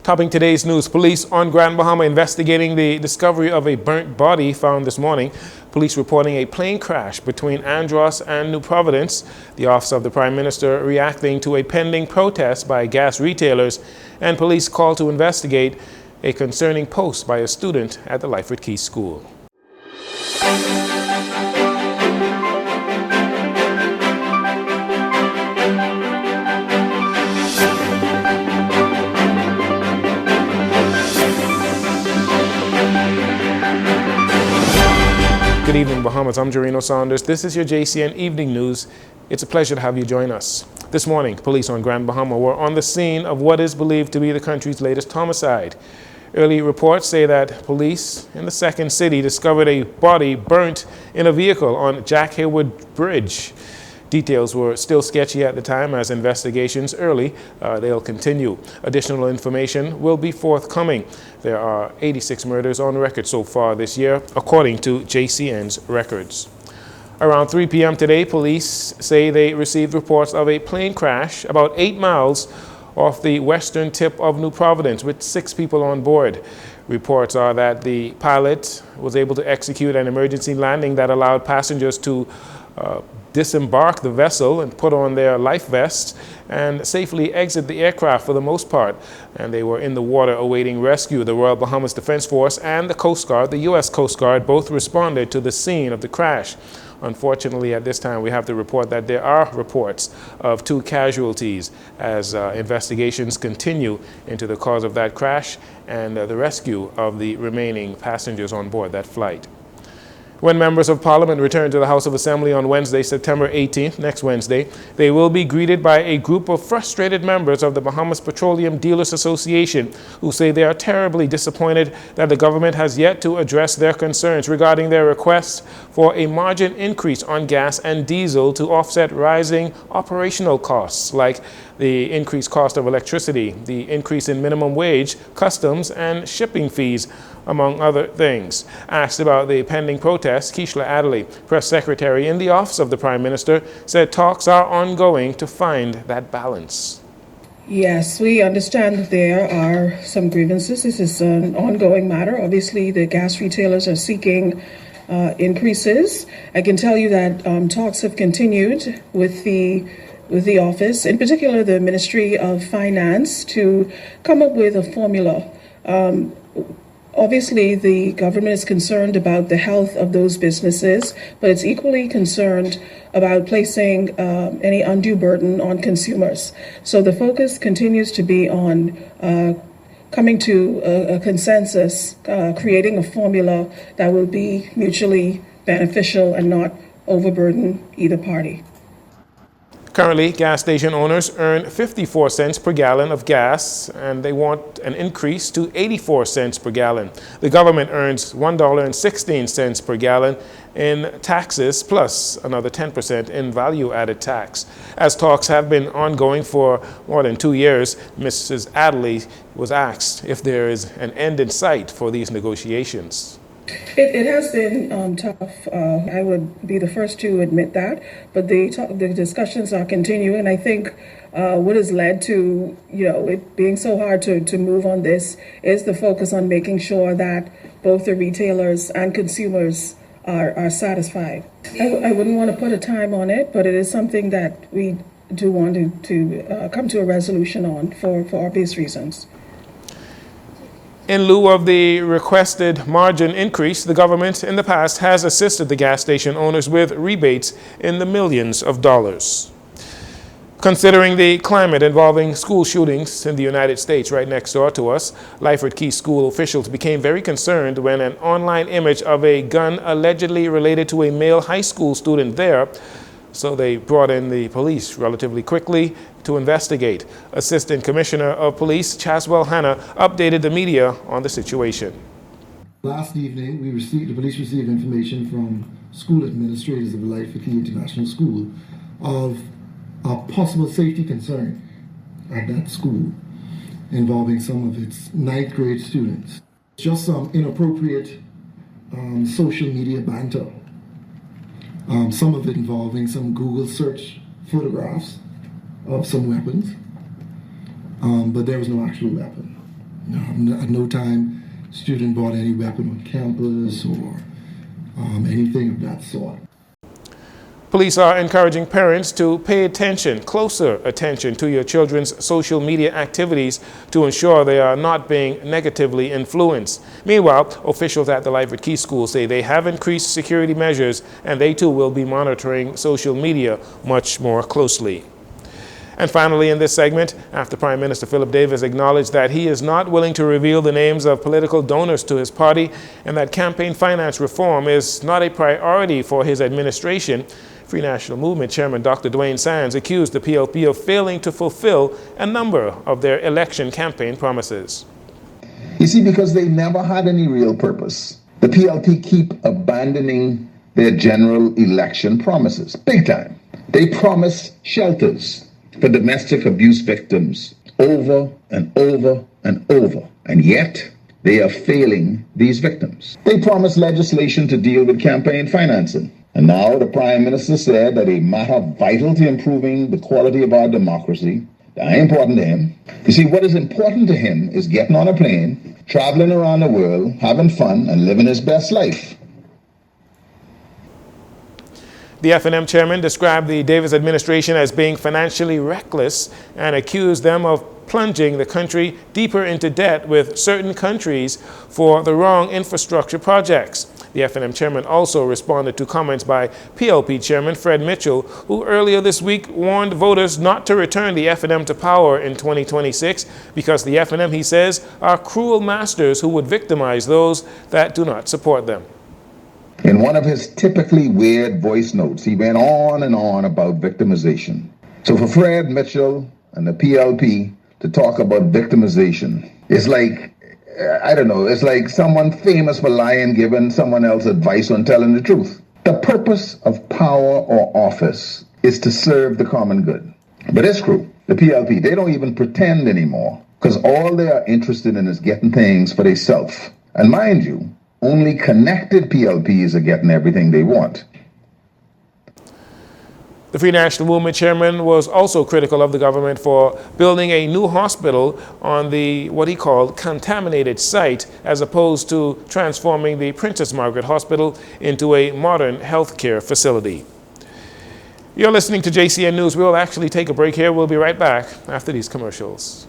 Topping today's news, police on Grand Bahama investigating the discovery of a burnt body found this morning. Police reporting a plane crash between Andros and New Providence. The Office of the Prime Minister reacting to a pending protest by gas retailers, and police call to investigate a concerning post by a student at the Lyford Key School. Good evening, Bahamas. I'm Jarino Saunders. This is your JCN Evening News. It's a pleasure to have you join us. This morning, police on Grand Bahama were on the scene of what is believed to be the country's latest homicide. Early reports say that police in the second city discovered a body burnt in a vehicle on Jack Hayward Bridge. Details were still sketchy at the time as investigations they'll continue. Additional information will be forthcoming. There are 86 murders on record so far this year, according to JCN's records. Around 3 p.m. today, police say they received reports of a plane crash about 8 miles off the western tip of New Providence with 6 people on board. Reports are that the pilot was able to execute an emergency landing that allowed passengers to disembark the vessel and put on their life vests and safely exit the aircraft for the most part. And they were in the water awaiting rescue. The Royal Bahamas Defense Force and the Coast Guard, the U.S. Coast Guard, both responded to the scene of the crash. Unfortunately, at this time, we have to report that there are reports of 2 casualties as investigations continue into the cause of that crash and the rescue of the remaining passengers on board that flight. When members of Parliament return to the House of Assembly on Wednesday, September 18th, next Wednesday, they will be greeted by a group of frustrated members of the Bahamas Petroleum Dealers Association who say they are terribly disappointed that the government has yet to address their concerns regarding their request for a margin increase on gas and diesel to offset rising operational costs like the increased cost of electricity, the increase in minimum wage, customs, and shipping fees, among other things. Asked about the pending protest, Keishla Adderley, press secretary in the Office of the Prime Minister, said talks are ongoing to find that balance. Yes, we understand that there are some grievances. This is an ongoing matter. Obviously, the gas retailers are seeking increases. I can tell you that talks have continued with the office, in particular the Ministry of Finance, to come up with a formula. Obviously, the government is concerned about the health of those businesses, but it's equally concerned about placing any undue burden on consumers. So the focus continues to be on coming to a consensus, creating a formula that will be mutually beneficial and not overburden either party. Currently, gas station owners earn 54 cents per gallon of gas, and they want an increase to 84 cents per gallon. The government earns $1.16 per gallon in taxes, plus another 10% in value-added tax. As talks have been ongoing for more than 2 years, Mrs. Adderley was asked if there is an end in sight for these negotiations. It has been tough. I would be the first to admit that, but the discussions are continuing. And I think what has led to it being so hard to move on this is the focus on making sure that both the retailers and consumers are satisfied. I wouldn't want to put a time on it, but it is something that we do want to come to a resolution on for obvious reasons. In lieu of the requested margin increase, the government in the past has assisted the gas station owners with rebates in the millions of dollars. Considering the climate involving school shootings in the United States right next door to us, Lyford Key School officials became very concerned when an online image of a gun allegedly related to a male high school student there. So they brought in the police relatively quickly to investigate. Assistant Commissioner of Police Chaswell Hanna updated the media on the situation. Last evening, the police received information from school administrators of the Lyford Key International School of a possible safety concern at that school involving some of its 9th grade students. Just some inappropriate social media banter. Some of it involving some Google search photographs of some weapons, but there was no actual weapon At no time student brought any weapon on campus or anything of that sort. Police are encouraging parents to pay attention, closer attention to your children's social media activities to ensure they are not being negatively influenced. Meanwhile, officials at the Life at Key School say they have increased security measures and they too will be monitoring social media much more closely. And finally, in this segment, after Prime Minister Philip Davis acknowledged that he is not willing to reveal the names of political donors to his party and that campaign finance reform is not a priority for his administration, Free National Movement Chairman Dr. Dwayne Sands accused the PLP of failing to fulfill a number of their election campaign promises. You see, because they never had any real purpose, the PLP keep abandoning their general election promises, big time. They promise shelters for domestic abuse victims over and over and over, and yet they are failing these victims. They promise legislation to deal with campaign financing, and now the Prime Minister said that a matter vital to improving the quality of our democracy, that ain't important to him. You see, what is important to him is getting on a plane, traveling around the world, having fun, and living his best life. The F&M chairman described the Davis administration as being financially reckless and accused them of plunging the country deeper into debt with certain countries for the wrong infrastructure projects. The F&M chairman also responded to comments by PLP chairman Fred Mitchell, who earlier this week warned voters not to return the F&M to power in 2026 because the F&M, he says, are cruel masters who would victimize those that do not support them. In one of his typically weird voice notes, he went on and on about victimization. So for Fred Mitchell and the PLP to talk about victimization is like, I don't know, it's like someone famous for lying giving someone else advice on telling the truth. The purpose of power or office is to serve the common good. But this crew, the PLP, they don't even pretend anymore because all they are interested in is getting things for themselves. And mind you, only connected PLPs are getting everything they want. The Free National Movement chairman was also critical of the government for building a new hospital on the, what he called, contaminated site, as opposed to transforming the Princess Margaret Hospital into a modern healthcare facility. You're listening to JCN News. We'll actually take a break here. We'll be right back after these commercials.